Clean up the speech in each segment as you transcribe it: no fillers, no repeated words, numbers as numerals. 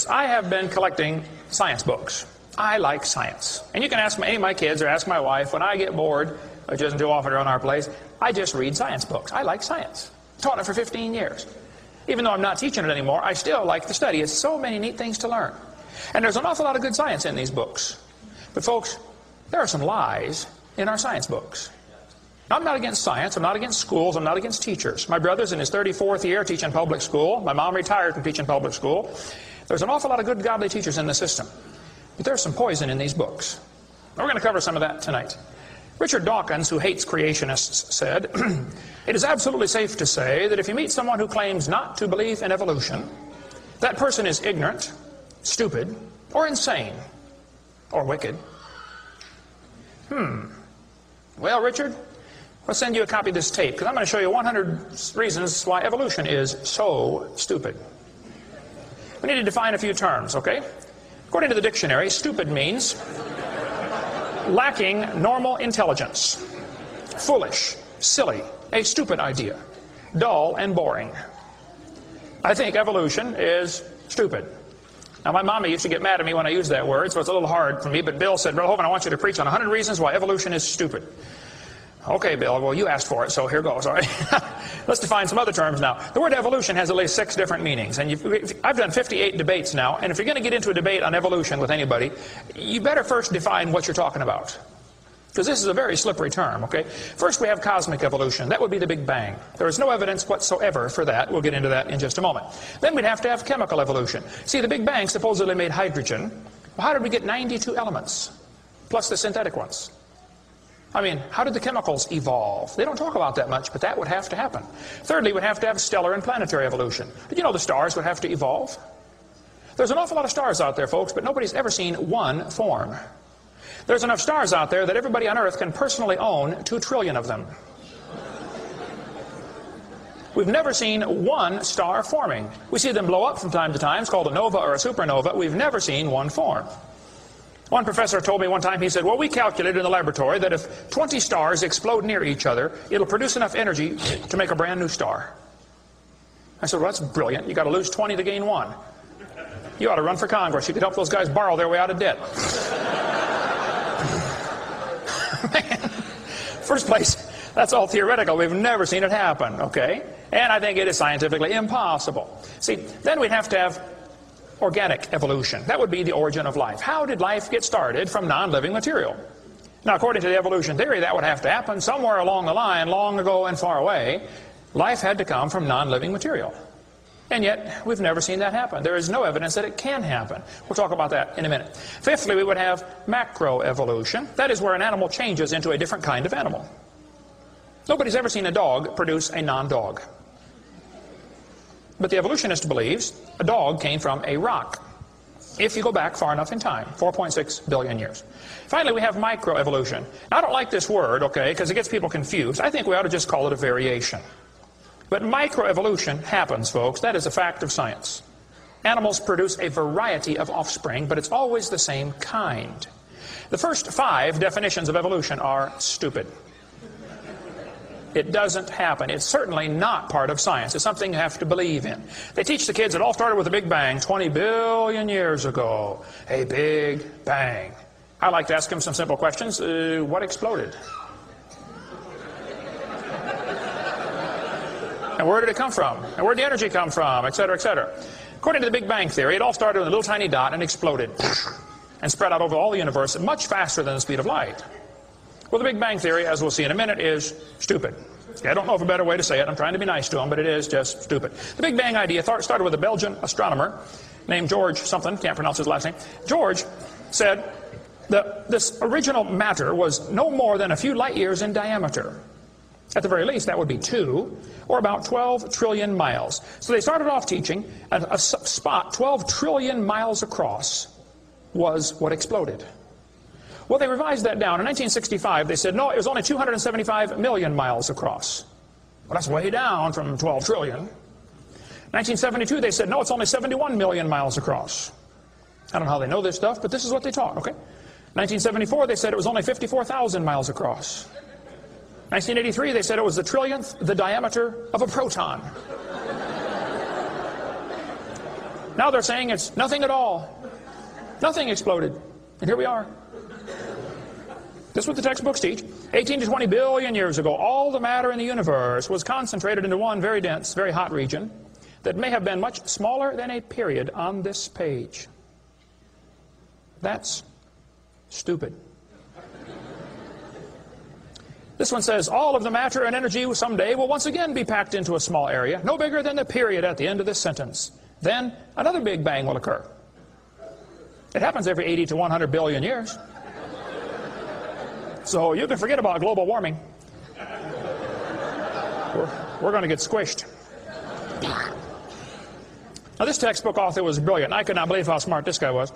I have been collecting science books. I like science. And you can ask any of my kids or ask my wife, when I get bored, which isn't too often around our place, I just read science books. I like science. Taught it for 15 years. Even though I'm not teaching it anymore, I still like to study. It's so many neat things to learn. And there's an awful lot of good science in these books. But folks, there are some lies in our science books. I'm not against science. I'm not against schools. I'm not against teachers. My brother's in his 34th year teaching public school. My mom retired from teaching public school. There's an awful lot of good godly teachers in the system. But there's some poison in these books. We're going to cover some of that tonight. Richard Dawkins, who hates creationists, said, "It is absolutely safe to say that if you meet someone who claims not to believe in evolution, that person is ignorant, stupid, or insane, or wicked." Well, Richard, I'll send you a copy of this tape, because I'm going to show you 100 reasons why evolution is so stupid. We need to define a few terms, okay? According to the dictionary, stupid means lacking normal intelligence, foolish, silly, a stupid idea, dull and boring. I think evolution is stupid. Now, my mama used to get mad at me when I used that word, so it's a little hard for me, but Bill said, "Brother Hovind, I want you to preach on 100 reasons why evolution is stupid." Okay, Bill, well, you asked for it, so here goes, all right? Let's define some other terms now. The word evolution has at least 6 different meanings, and I've done 58 debates now, and if you're going to get into a debate on evolution with anybody, you better first define what you're talking about, because this is a very slippery term, okay? First, we have cosmic evolution. That would be the Big Bang. There is no evidence whatsoever for that. We'll get into that in just a moment. Then we'd have to have chemical evolution. See, the Big Bang supposedly made hydrogen. Well, how did we get 92 elements, plus the synthetic ones? I mean, how did the chemicals evolve? They don't talk about that much, but that would have to happen. Thirdly, we'd have to have stellar and planetary evolution. Did you know the stars would have to evolve? There's an awful lot of stars out there, folks, but nobody's ever seen one form. There's enough stars out there that everybody on Earth can personally own 2 trillion of them. We've never seen one star forming. We see them blow up from time to time. It's called a nova or a supernova. We've never seen one form. One professor told me one time, he said, "Well, we calculated in the laboratory that if 20 stars explode near each other, it'll produce enough energy to make a brand new star." I said, "Well, that's brilliant. You got to lose 20 to gain 1. You ought to run for Congress. You could help those guys borrow their way out of debt." Man, first place, that's all theoretical. We've never seen it happen, okay? And I think it is scientifically impossible. See, then we'd have to have organic evolution. That would be the origin of life. How did life get started from non-living material? Now, according to the evolution theory, that would have to happen somewhere along the line, long ago and far away. Life had to come from non-living material. And yet, we've never seen that happen. There is no evidence that it can happen. We'll talk about that in a minute. Fifthly, we would have macroevolution. That is where an animal changes into a different kind of animal. Nobody's ever seen a dog produce a non-dog. But the evolutionist believes a dog came from a rock, if you go back far enough in time, 4.6 billion years. Finally, we have microevolution. Now, I don't like this word, okay, because it gets people confused. I think we ought to just call it a variation. But microevolution happens, folks. That is a fact of science. Animals produce a variety of offspring, but it's always the same kind. The first 5 definitions of evolution are stupid. It doesn't happen. It's certainly not part of science. It's something you have to believe in. They teach the kids it all started with the Big Bang 20 billion years ago. A Big Bang. I like to ask them some simple questions. What exploded? And where did it come from? And where did the energy come from? Et cetera, et cetera. According to the Big Bang theory, it all started with a little tiny dot and exploded and spread out over all the universe much faster than the speed of light. Well, the Big Bang theory, as we'll see in a minute, is stupid. I don't know of a better way to say it. I'm trying to be nice to them, but it is just stupid. The Big Bang idea started with a Belgian astronomer named George something, can't pronounce his last name. George said that this original matter was no more than a few light years in diameter. At the very least, that would be 2, or about 12 trillion miles. So they started off teaching a spot 12 trillion miles across was what exploded. Well, they revised that down. In 1965, they said, no, it was only 275 million miles across. Well, that's way down from 12 trillion. 1972, they said, no, it's only 71 million miles across. I don't know how they know this stuff, but this is what they taught, okay? 1974, they said it was only 54,000 miles across. 1983, they said it was the trillionth the diameter of a proton. Now they're saying it's nothing at all. Nothing exploded. And here we are. This is what the textbooks teach. 18 to 20 billion years ago, all the matter in the universe was concentrated into one very dense, very hot region that may have been much smaller than a period on this page. That's stupid. This one says, all of the matter and energy someday will once again be packed into a small area, no bigger than the period at the end of this sentence. Then another Big Bang will occur. It happens every 80 to 100 billion years. So you can forget about global warming. We're going to get squished. Now this textbook author was brilliant. I could not believe how smart this guy was.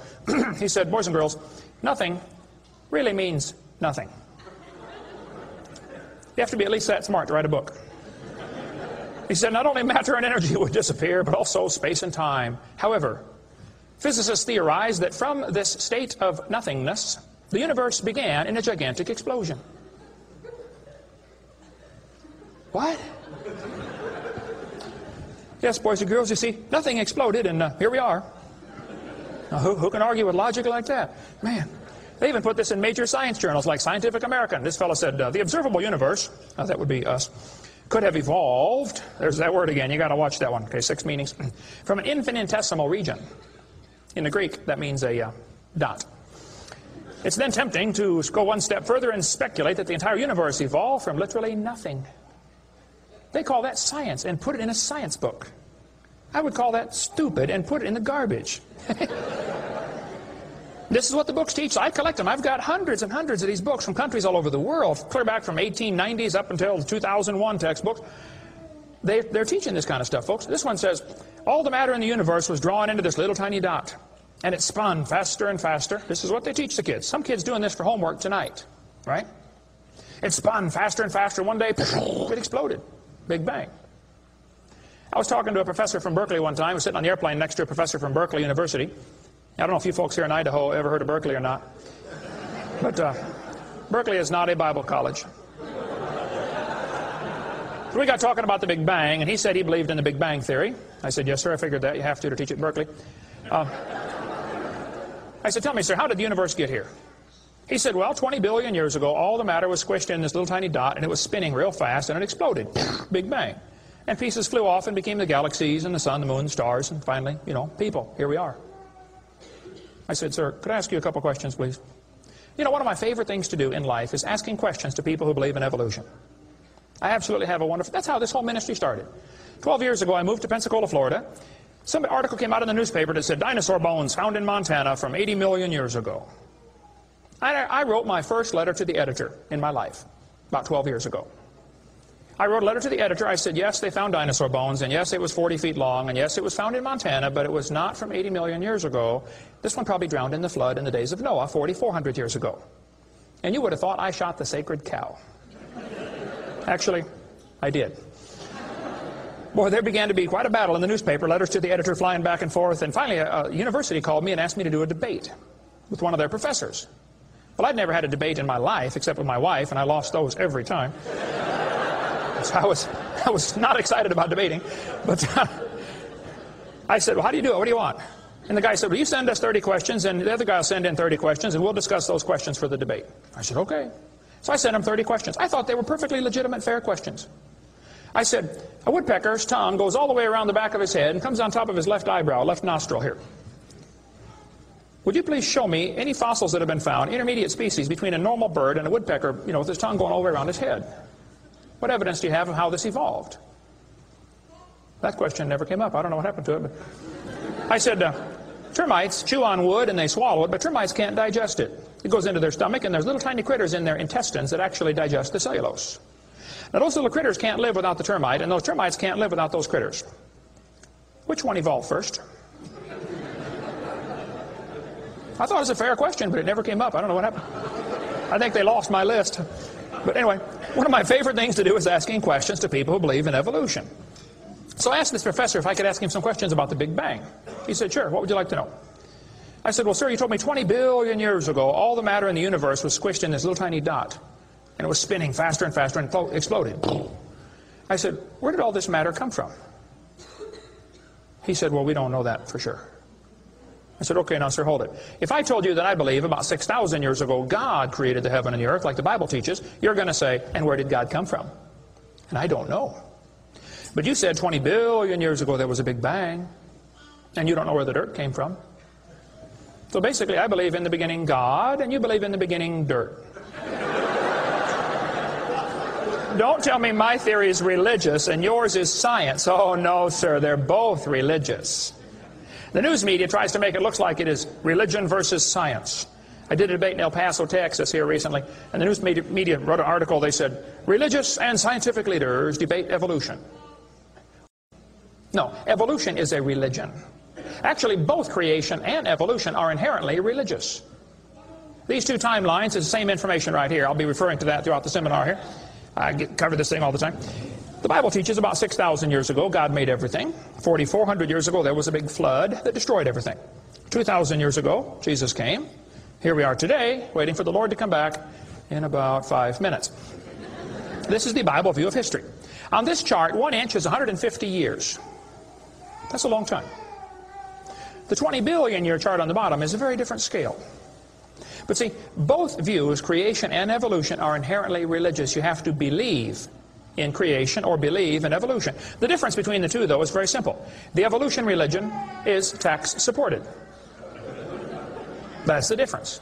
He said, boys and girls, nothing really means nothing. You have to be at least that smart to write a book. He said not only matter and energy would disappear, but also space and time. However, physicists theorize that from this state of nothingness, the universe began in a gigantic explosion. What? Yes, boys and girls, you see, nothing exploded, and here we are. Now, who can argue with logic like that? Man, they even put this in major science journals like Scientific American. This fellow said, the observable universe, that would be us, could have evolved, there's that word again, you got to watch that one, okay, 6 meanings, from an infinitesimal region. In the Greek, that means a dot. It's then tempting to go one step further and speculate that the entire universe evolved from literally nothing. They call that science and put it in a science book. I would call that stupid and put it in the garbage. This is what the books teach. I collect them. I've got hundreds and hundreds of these books from countries all over the world, clear back from 1890s up until the 2001 textbooks. They're teaching this kind of stuff, folks. This one says, all the matter in the universe was drawn into this little tiny dot, and it spun faster and faster. This is what they teach the kids. Some kids doing this for homework tonight, right? It spun faster and faster. One day, it exploded. Big Bang. I was talking to a professor from Berkeley one time. I was sitting on the airplane next to a professor from Berkeley University. I don't know if you folks here in Idaho ever heard of Berkeley or not. But Berkeley is not a Bible college. So we got talking about the Big Bang, and he said he believed in the Big Bang theory. I said, yes, sir, I figured that. You have to teach at Berkeley. I said, tell me, sir, how did the universe get here? He said, well, 20 billion years ago, all the matter was squished in this little tiny dot, and it was spinning real fast, and it exploded. Big Bang. And pieces flew off and became the galaxies and the sun, the moon, the stars, and finally, you know, people. Here we are. I said, sir, could I ask you a couple questions, please? You know, one of my favorite things to do in life is asking questions to people who believe in evolution. I absolutely have a wonderful... That's how this whole ministry started. 12 years ago, I moved to Pensacola, Florida. Some article came out in the newspaper that said, dinosaur bones found in Montana from 80 million years ago. I wrote my first letter to the editor in my life, about 12 years ago. I wrote a letter to the editor. I said, yes, they found dinosaur bones, and yes, it was 40 feet long, and yes, it was found in Montana, but it was not from 80 million years ago. This one probably drowned in the flood in the days of Noah, 4,400 years ago. And you would have thought I shot the sacred cow. Actually, I did. Boy, there began to be quite a battle in the newspaper, letters to the editor flying back and forth, and finally a university called me and asked me to do a debate with one of their professors. Well, I'd never had a debate in my life except with my wife, and I lost those every time. So I was not excited about debating. But I said, well, how do you do it? What do you want? And the guy said, well, you send us 30 questions, and the other guy will send in 30 questions, and we'll discuss those questions for the debate. I said, okay. So I sent him 30 questions. I thought they were perfectly legitimate, fair questions. I said, a woodpecker's tongue goes all the way around the back of his head and comes on top of his left eyebrow, left nostril here. Would you please show me any fossils that have been found, intermediate species between a normal bird and a woodpecker, you know, with his tongue going all the way around his head? What evidence do you have of how this evolved? That question never came up. I don't know what happened to it. But I said, termites chew on wood and they swallow it, but termites can't digest it. It goes into their stomach, and there's little tiny critters in their intestines that actually digest the cellulose. Now, those little critters can't live without the termite, and those termites can't live without those critters. Which one evolved first? I thought it was a fair question, but it never came up. I don't know what happened. I think they lost my list. But anyway, one of my favorite things to do is asking questions to people who believe in evolution. So I asked this professor if I could ask him some questions about the Big Bang. He said, sure, what would you like to know? I said, well, sir, you told me 20 billion years ago all the matter in the universe was squished in this little tiny dot, and it was spinning faster and faster and exploded. I said, where did all this matter come from? He said, well, we don't know that for sure. I said, okay, now, sir, hold it. If I told you that I believe about 6,000 years ago God created the heaven and the earth, like the Bible teaches, you're going to say, and where did God come from? And I don't know. But you said 20 billion years ago there was a big bang, and you don't know where the dirt came from. So basically, I believe in the beginning God, and you believe in the beginning dirt. Don't tell me my theory is religious and yours is science. Oh, no, sir, they're both religious. The news media tries to make it look like it is religion versus science. I did a debate in El Paso, Texas here recently, and the news media wrote an article. They said, religious and scientific leaders debate evolution. No, evolution is a religion. Actually, both creation and evolution are inherently religious. These two timelines is the same information right here. I'll be referring to that throughout the seminar here. I cover this thing all the time. The Bible teaches about 6,000 years ago, God made everything. 4,400 years ago, there was a big flood that destroyed everything. 2,000 years ago, Jesus came. Here we are today, waiting for the Lord to come back in about 5 minutes. This is the Bible view of history. On this chart, 1 inch is 150 years. That's a long time. The 20 billion year chart on the bottom is a very different scale. But see, both views, creation and evolution, are inherently religious. You have to believe in creation or believe in evolution. The difference between the two, though, is very simple. The evolution religion is tax-supported. That's the difference.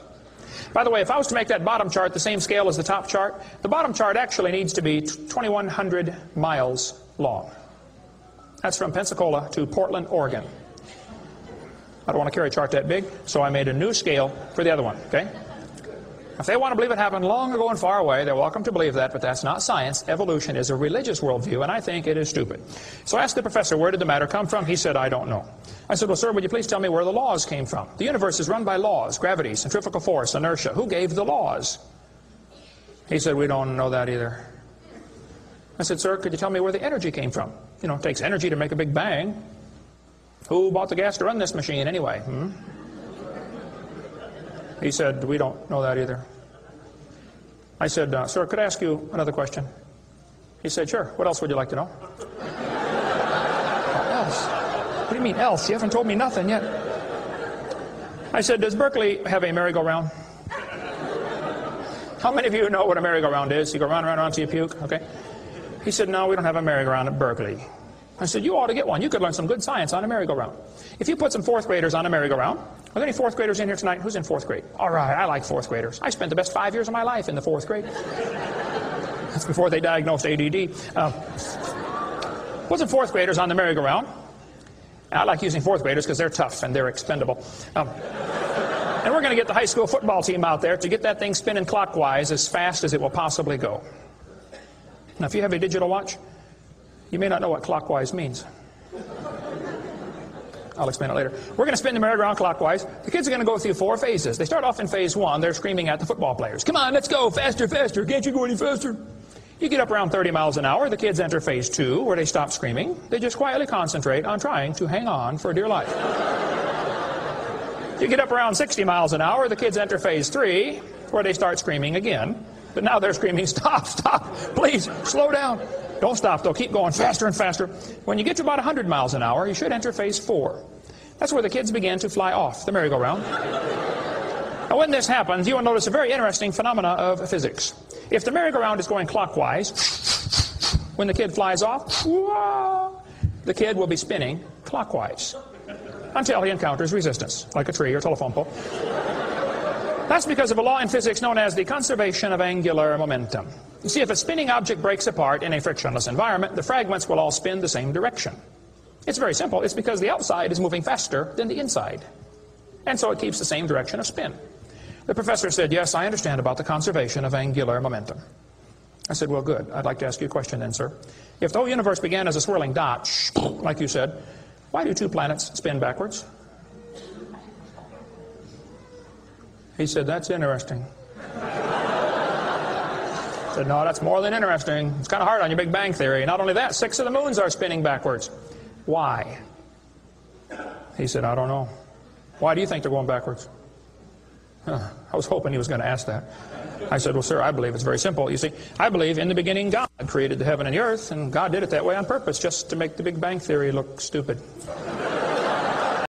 By the way, if I was to make that bottom chart the same scale as the top chart, the bottom chart actually needs to be 2,100 miles long. That's from Pensacola to Portland, Oregon. I don't want to carry a chart that big, so I made a new scale for the other one, okay? If they want to believe it happened long ago and far away, they're welcome to believe that, but that's not science. Evolution is a religious worldview, and I think it is stupid. So I asked the professor, where did the matter come from? He said, I don't know. I said, well, sir, would you please tell me where the laws came from? The universe is run by laws, gravity, centrifugal force, inertia. Who gave the laws? He said, we don't know that either. I said, sir, could you tell me where the energy came from? You know, it takes energy to make a big bang. Who bought the gas to run this machine anyway? He said, we don't know that either. I said, sir, could I ask you another question? He said, sure. What else would you like to know? What else? What do you mean else? You haven't told me nothing yet. I said, does Berkeley have a merry-go-round? How many of you know what a merry-go-round is? You go round and round until you puke, okay? He said, no, we don't have a merry-go-round at Berkeley. I said, you ought to get one. You could learn some good science on a merry-go-round. If you put some fourth graders on a merry-go-round, are there any fourth graders in here tonight? Who's in fourth grade? All right, I like fourth graders. I spent the best 5 years of my life in the fourth grade. That's before they diagnosed ADD. Put some fourth graders on the merry-go-round. I like using fourth graders because they're tough and they're expendable. And we're going to get the high school football team out there to get that thing spinning clockwise as fast as it will possibly go. Now, if you have a digital watch, you may not know what clockwise means. I'll explain it later. We're going to spin the merry-go-round clockwise. The kids are going to go through 4 phases. They start off in phase 1. They're screaming at the football players. Come on, let's go. Faster, faster. Can't you go any faster? You get up around 30 miles an hour. The kids enter phase 2, where they stop screaming. They just quietly concentrate on trying to hang on for dear life. You get up around 60 miles an hour. The kids enter phase 3, where they start screaming again. But now they're screaming, stop, stop, please, slow down. Don't stop, though. Keep going faster and faster. When you get to about 100 miles an hour, you should enter phase 4. That's where the kids begin to fly off the merry-go-round. Now, when this happens, you will notice a very interesting phenomena of physics. If the merry-go-round is going clockwise, when the kid flies off, the kid will be spinning clockwise until he encounters resistance, like a tree or telephone pole. That's because of a law in physics known as the conservation of angular momentum. You see, if a spinning object breaks apart in a frictionless environment, the fragments will all spin the same direction. It's very simple. It's because the outside is moving faster than the inside. And so it keeps the same direction of spin. The professor said, yes, I understand about the conservation of angular momentum. I said, well, good. I'd like to ask you a question then, sir. If the whole universe began as a swirling dot, like you said, why do 2 planets spin backwards? He said, that's interesting. I said, no, that's more than interesting. It's kind of hard on your Big Bang Theory. Not only that, 6 of the moons are spinning backwards. Why? He said, I don't know. Why do you think they're going backwards? I was hoping he was going to ask that. I said, well, sir, I believe it's very simple. You see, I believe in the beginning God created the heaven and the earth, and God did it that way on purpose, just to make the Big Bang Theory look stupid.